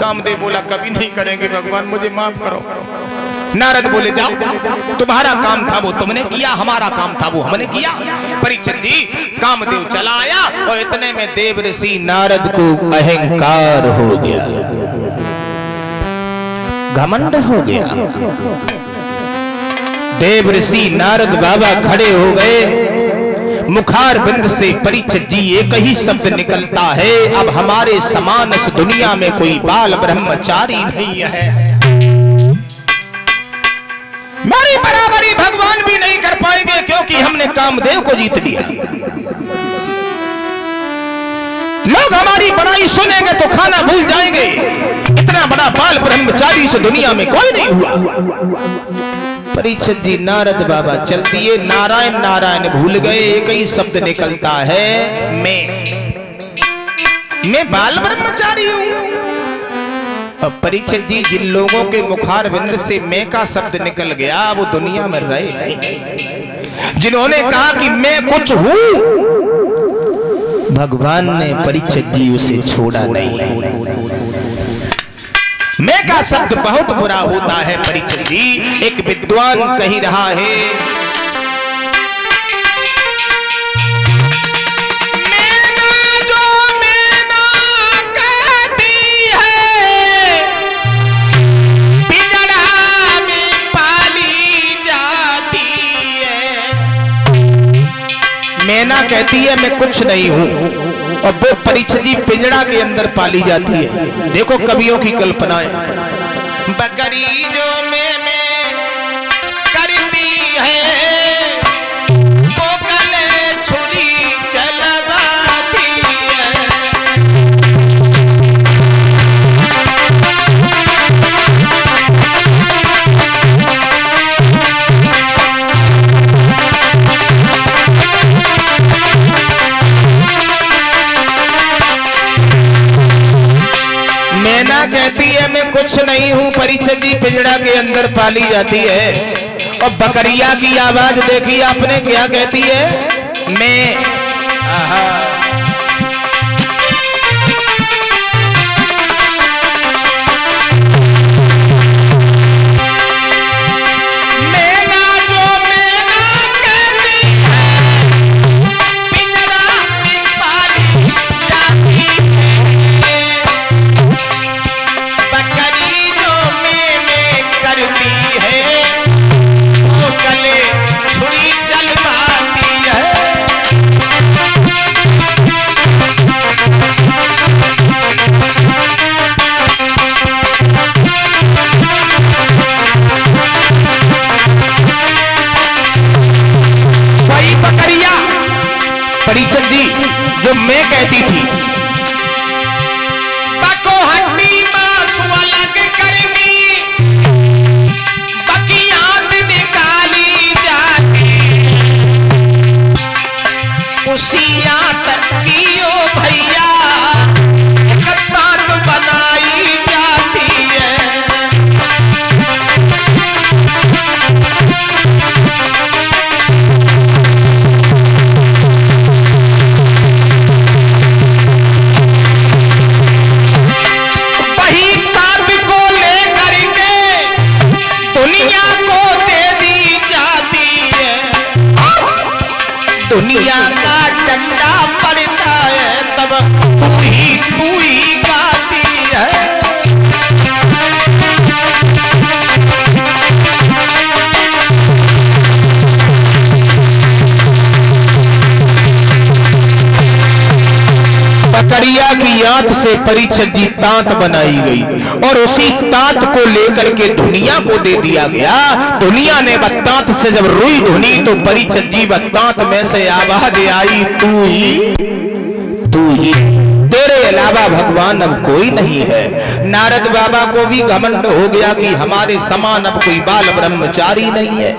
कामदेव बोला कभी नहीं करेंगे भगवान, मुझे माफ करो। नारद बोले जाओ, तुम्हारा काम था वो तुमने किया, हमारा काम था वो हमने किया। परीक्षित जी कामदेव चला आया और इतने में देव ऋषि नारद को अहंकार हो गया, घमंड हो गया। देव ऋषि नारद बाबा खड़े हो गए, मुखार बिंद से परीक्षित जी एक ही शब्द निकलता है, अब हमारे समान इस दुनिया में कोई बाल ब्रह्मचारी नहीं है, मेरी बराबरी भगवान भी नहीं कर पाएंगे, क्योंकि हमने कामदेव को जीत लिया। लोग हमारी बड़ाई सुनेंगे तो खाना भूल जाएंगे, इतना बड़ा बाल ब्रह्मचारी इस दुनिया में कोई नहीं हुआ। परीक्षित जी नारद बाबा चल दिए, नारायण नारायण भूल गए, एक ही शब्द निकलता है मैं बाल ब्रह्मचारी हूं। अब परीक्षित जी जिन लोगों के मुखार बिंद से मैं का शब्द निकल गया वो दुनिया में रहे नहीं। जिन्होंने कहा कि मैं कुछ हूं, भगवान ने परीक्षित जी उसे छोड़ा नहीं। मैं का शब्द बहुत बुरा होता है परीक्षित जी। एक विद्वान कह रहा है मैना कहती है मैं कुछ नहीं हूं, और वो परीक्षित जी पिंजड़ा के अंदर पाली जाती है। देखो कवियों की कल्पनाएं, बकरी जो मैं करती है वो गले छुरी चलवाती है। मैना कहती है मैं कुछ नहीं हूं, परीक्षित जी पिंजड़ा के अंदर पाली जाती है। और बकरिया की आवाज देखी आपने क्या कहती है, मैं परीक्षित जी जो मैं कहती थी बको हड्डी मांस अलग करनी, बकियात निकाली जाती, उसिया तक की ओ भैया बात बनाई जाती है। दुनिया का डंडा पड़ता है तब तू ही गाती है। बकरिया की आंत से परीक्षित जी तांत बनाई गई और उसी तांत को लेकर के दुनिया को दे दिया गया। दुनिया ने वह तांत से जब रुई धुनी तो परीक्षित जी वह तांत में से आवाज आई, तू ही, तेरे अलावा भगवान अब कोई नहीं है। नारद बाबा को भी घमंड हो गया कि हमारे समान अब कोई बाल ब्रह्मचारी नहीं है।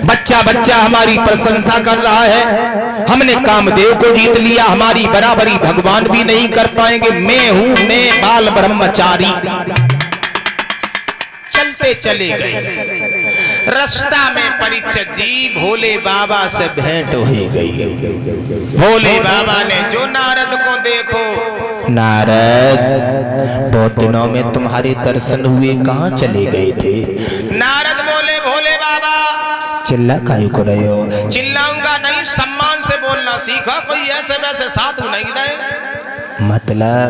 बच्चा बच्चा हमारी प्रशंसा कर रहा है, हमने कामदेव को जीत लिया, हमारी बराबरी भगवान भी नहीं कर पाएंगे, मैं बाल ब्रह्मचारी। चलते चले गए। रास्ता में परीक्षित जी भोले बाबा से भेंट हो गई। भोले बाबा ने जो नारद को देखो, नारद बहुत दिनों में तुम्हारे दर्शन हुए, कहाँ चले गए थे? नारद बोले भोले बाबा चिल्ला काहे को रहे हो? चिल्लाऊंगा नहीं, सम्मान से बोलना सीखा, कोई ऐसे वैसे साधु नहीं रहे। मतलब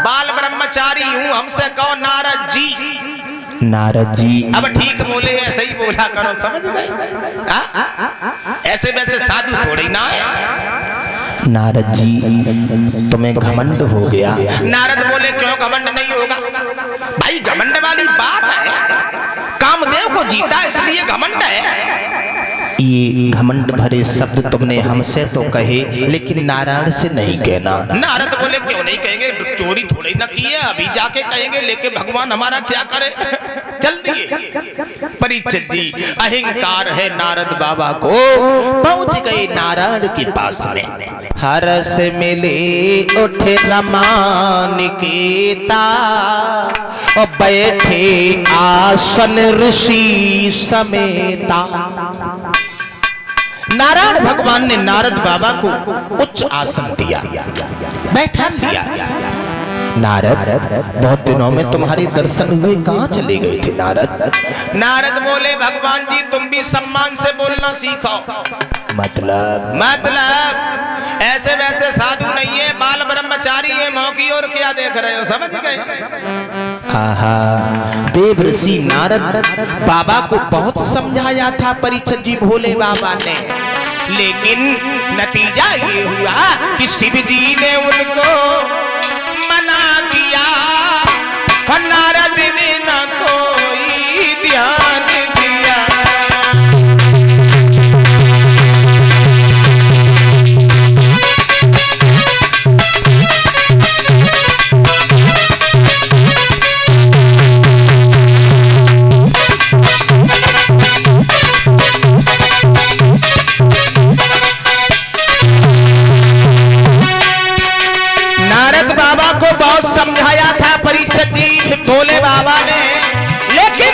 बाल ब्रह्मचारी हूँ, हमसे कहो नारद जी। नारद जी अब ठीक बोले, ऐसे ही बोला करो, समझ गए? ऐसे वैसे साधु थोड़ी ना है। नारद जी तुम्हें घमंड हो गया। नारद बोले क्यों घमंड नहीं होगा भाई, घमंड वाली बात है, कामदेव को जीता इसलिए घमंड है। ये घमंड भरे शब्द तुमने हमसे तो कहे, लेकिन नारायण से नहीं कहना। नारद बोले क्यों नहीं कहेंगे, चोरी थोड़ी ना की है, अभी जाके कहेंगे, लेके भगवान हमारा क्या करे। चल दिए परीक्षित जी, अहंकार है नारद बाबा को। पहुंच गए नारायण के पास में, हर्ष मिले उठे रमानिकेता, और बैठे आसन ऋषि समेता। नारायण भगवान ने नारद बाबा को उच्च आसन दिया, बैठा दिया। नारद बहुत दिनों में तुम्हारे दर्शन हुए, कहाँ चले गए थे नारद? नारद बोले भगवान जी तुम भी सम्मान से बोलना सीखो। मतलब ऐसे वैसे साधु नहीं है, बाल ब्रह्मचारी है, मौकी और क्या देख रहे हो, समझ गए? आहा, देवर्षि नारद बाबा को बहुत समझाया था परीक्षित जी भोले बाबा ने, लेकिन नतीजा ये हुआ कि शिव जी ने उनको मना किया, और नारद ने न कोई ध्यान दिया। बाबा को बहुत समझाया था परीक्षित जी भोले बाबा ने, लेकिन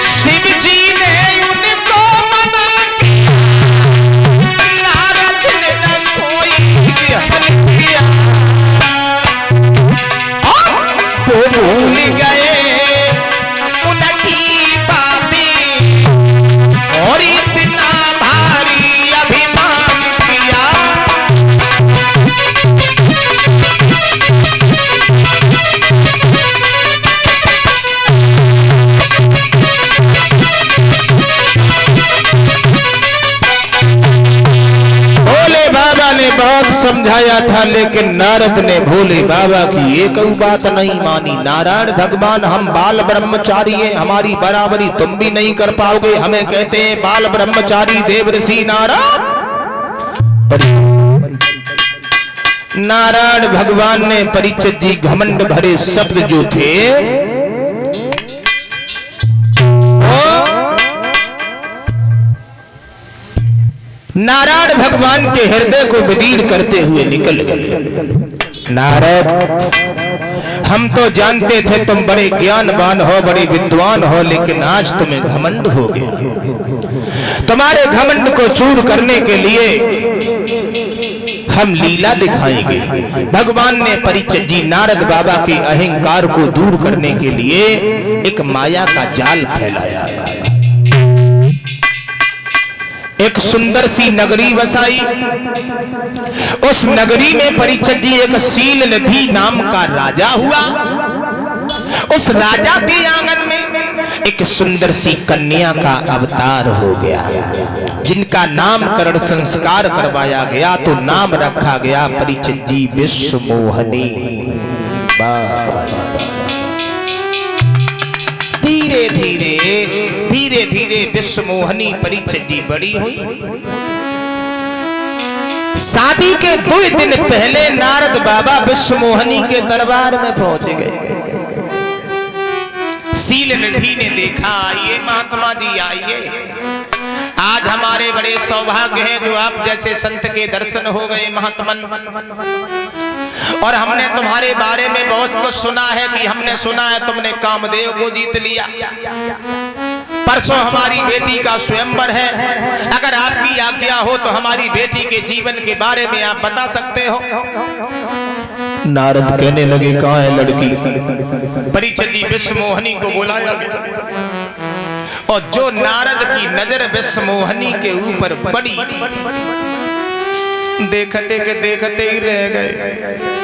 शिव जी ने उनको मना किया, नारद ने न कोई ध्यान दिया, और भूल गए और इतना भारी अभिमान किया। भोले बाबा ने बहुत समझाया था, लेकिन नारद ने भोले बाबा की एक बात नहीं मानी। नारायण भगवान हम बाल ब्रह्मचारी हैं, हमारी बराबरी तुम भी नहीं कर पाओगे, हमें कहते हैं बाल ब्रह्मचारी देवर्षि नारद। नारायण भगवान ने परीक्षित जी घमंड भरे शब्द जो थे नारायण भगवान के हृदय को विदीर्ण करते हुए निकल गए। नारद हम तो जानते थे तुम बड़े ज्ञानवान हो, बड़े विद्वान हो, लेकिन आज तुम्हें घमंड हो गया। तुम्हारे घमंड को चूर करने के लिए हम लीला दिखाएंगे। भगवान ने परीक्षित जी नारद बाबा के अहंकार को दूर करने के लिए एक माया का जाल फैलाया। एक सुंदर सी नगरी बसाई, उस नगरी में परीक्षित जी एक शील निधि नाम का राजा हुआ। उस राजा के आंगन में एक सुंदर सी कन्या का अवतार हो गया, जिनका नामकरण संस्कार करवाया गया, तो नाम रखा गया परीक्षित जी विश्वमोहनी। धीरे धीरे विश्वमोहनी परीक्षित जी बड़ी हुई। शादी के 2 दिन पहले नारद बाबा विश्वमोहनी के दरबार में पहुंच गए। शील निधि ने देखा, आइए महात्मा जी आइए, आज हमारे बड़े सौभाग्य हैं जो आप जैसे संत के दर्शन हो गए महात्मन। और हमने तुम्हारे बारे में बहुत कुछ सुना है कि हमने सुना है तुमने कामदेव को जीत लिया। परसों हमारी बेटी का स्वयंवर है, अगर आपकी आज्ञा हो तो हमारी बेटी के जीवन के बारे में आप बता सकते हो। नारद कहने लगे कहाँ है लड़की? परीक्षित जी विश्वमोहनी को बुलाया गया और जो नारद की नजर विश्वमोहनी के ऊपर पड़ी, देखते के देखते ही रह गए।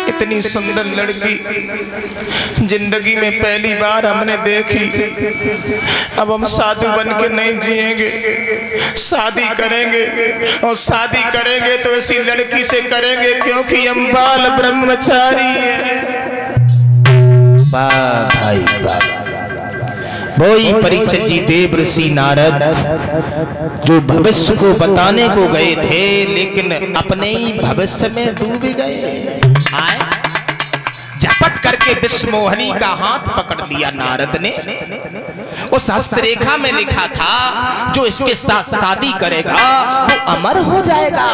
इतनी सुंदर लड़की जिंदगी में पहली बार हमने देखी। अब हम साधु बन के नहीं जिएंगे, शादी करेंगे और शादी करेंगे तो ऐसी लड़की से करेंगे क्योंकि हम बाल ब्रह्मचारी हैं। भाई वही परीक्षित जी देव ऋषि नारद जो भविष्य को बताने को गए थे लेकिन अपने ही भविष्य में डूब गए। झपट करके विश्वमोहनी का हाथ पकड़ लिया नारद ने। उस हस्तरेखा में लिखा था जो इसके साथ शादी करेगा वो अमर हो जाएगा,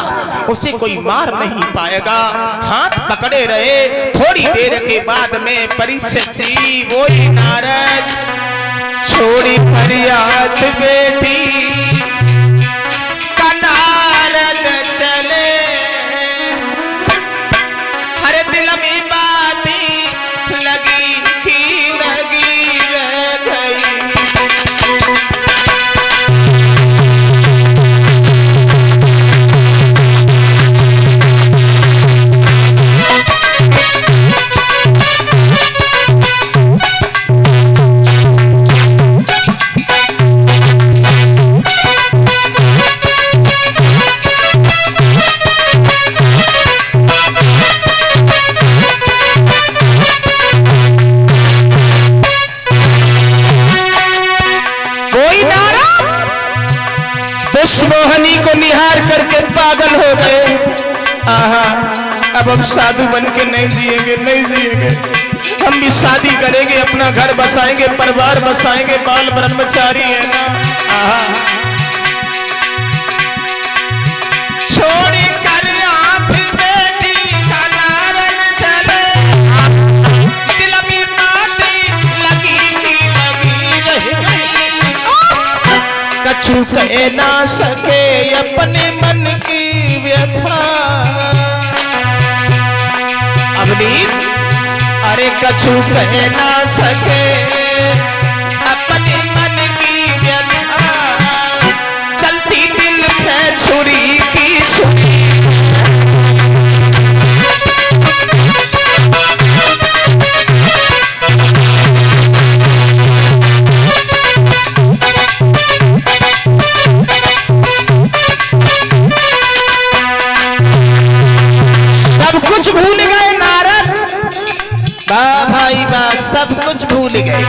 उसे कोई मार नहीं पाएगा। हाथ पकड़े रहे। थोड़ी देर के बाद में परीक्षित जी वही नारद छोड़ी फरियाद बेटी का नारद चले। हर दिल में बातें लगी की लगी रह गई। विश्वमोहनी को निहार करके पागल हो गए। आहा, अब हम साधु बन के नहीं जिएंगे, नहीं जिएंगे। हम भी शादी करेंगे, अपना घर बसाएंगे, परिवार बसाएंगे, बाल ब्रह्मचारी है ना। आहा, छोड़ी कर हाथ बेटी का नारद चले। दिल में बातें लगी की लगी रह गई। कछु कह ना सके अपने मन की व्यथा। अवनीश, अरे कछु कह ना सके अपने मन की व्यथा। चलती दिल है छुरी की छुरी। भाई बा सब कुछ भूल गए।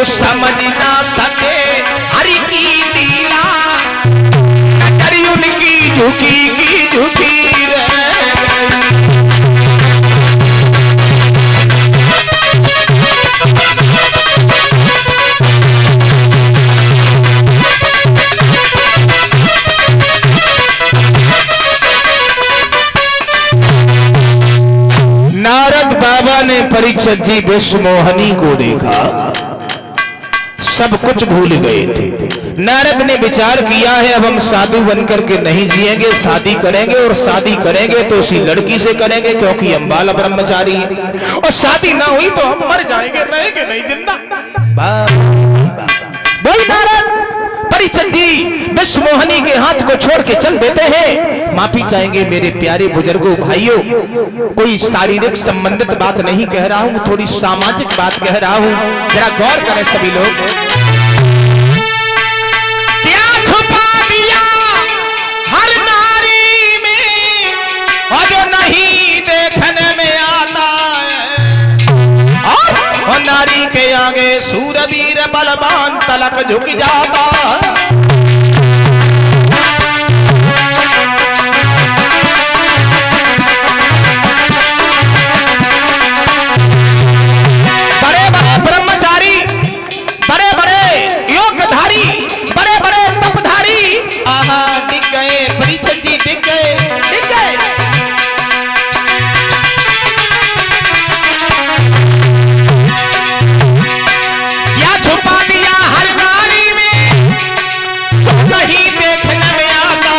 समझ ना सके हरि की लीला, नजर उनकी झुकी की झुकी रह गई। नारद बाबा ने परीक्षित जी विश्वमोहनी को देखा, सब कुछ भूल गए थे। नारद ने विचार किया है अब हम साधु बनकर के नहीं जिएंगे, शादी करेंगे और शादी करेंगे तो उसी लड़की से करेंगे क्योंकि हम बाल ब्रह्मचारी हैं। और शादी ना हुई तो हम मर जाएंगे, रहेंगे नहीं जिंदा। बोल नारद। परिचद जी विश्व मोहनी के हाथ को छोड़ के चल देते हैं। माफी चाहेंगे मेरे प्यारे बुजुर्गों भाइयों, कोई शारीरिक संबंधित बात नहीं कह रहा हूं, थोड़ी सामाजिक बात कह रहा हूं, जरा गौर करें सभी लोग। क्या छुपा दिया हर नारी में और जो नहीं देखने में आता है, और नारी के आगे सूरवीर बलवान तलक झुक जाता है। बड़े बड़े ब्रह्मचारी, बड़े बड़े योगधारी, बड़े बड़े तपधारी आहा डिग गए, परिचद जी डिग गए, डिग गए। क्या छुपा दिया हर नारी में जो नहीं देखने में आता,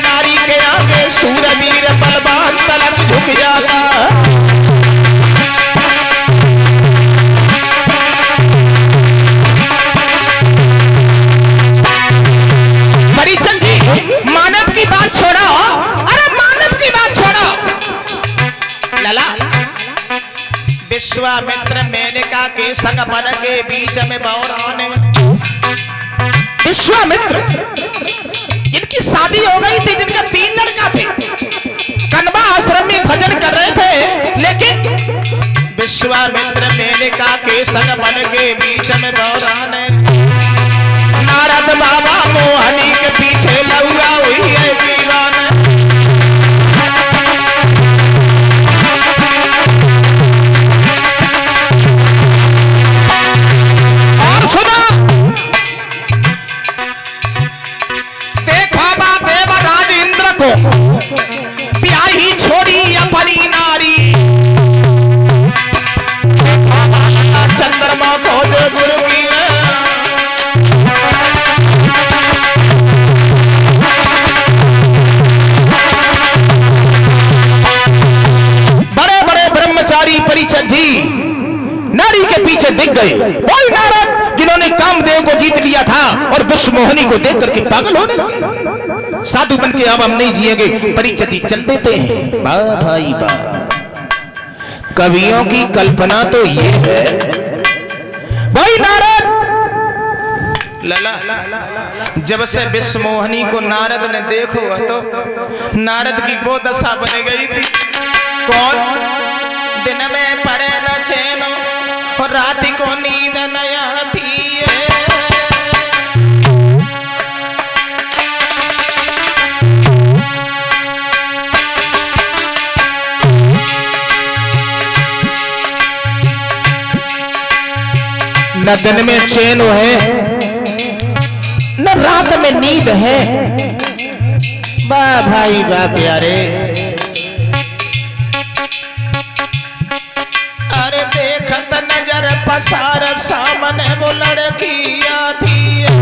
नारी के आगे सूरवीर बलवान तलक झुक जाता। परिचद जी मानव की बात छोड़ो, अरे मानव की बात छोड़ो लाला। विश्वामित्र मेनका के संग बन के बीच में बौराने, विश्वामित्र जिनकी शादी हो गई थी, जिनका 3 लड़का थे, कन्वा आश्रम में भजन कर रहे थे, लेकिन विश्वामित्र मेनका के संग बन के बीच में बौराने, नारद बाबा मोहनी के पीछे लौरा हुई है दीवाना। और सुना देखा बा देवराज इंद्र को ब्याही छोड़ी अपनी नारी, देखा बा चंद्रमा को जो गुरु की परिचद जी नारी के पीछे दिख गए। वही नारद जिन्होंने कामदेव को जीत लिया था और विश्व मोहनी को देख करके पागल होने लगे। साधु बन के अब हम नहीं जिएंगे, परिचद जी चल देते हैं। वाह भाई वाह, कवियों की कल्पना तो ये है। वही नारद लला जब से विश्व मोहनी को नारद ने देखो तो नारद की वो दशा बन गई थी। कौन? दिन में परे न चैनो और रात को नींद न आती है। न दिन में चैन है न रात में नींद है। वाह भाई वाह प्यारे, देखत नजर पसार सामने वो लड़की आती है।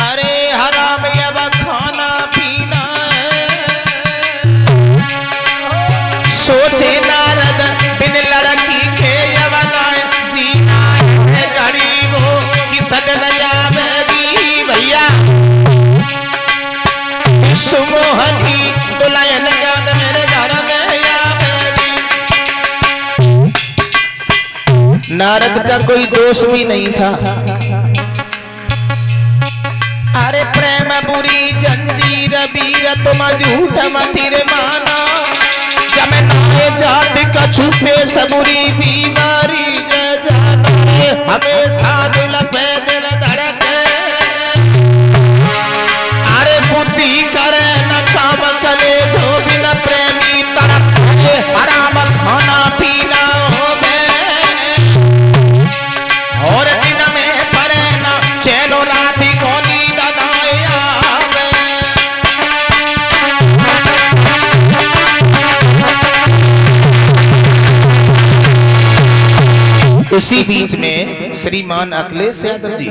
अरे हराम अब खाना पीना सोचे नारद बिन लड़की के यवनाए जीना है गरीबों की सदन जावेगी। भैया विश्व मोहनी दुल्हन गान मेरे घर में आवेगी। नारद का कोई दोष भी नहीं था। अरे प्रेम बुरी जंजीर वीर तुम झूठ मथिर माना, जब नाए जाति का छुपे सबुरी बीमारी जय जाना। हमेशा दिल पे दिल धड़के, अरे बुद्धि करे न काम कले जो बिना प्रेमी तड़प हराम खाना पीना हो और दिन में परे न चैनो राती को नींद न आवे। इसी बीच में श्रीमान अखिलेश यादव जी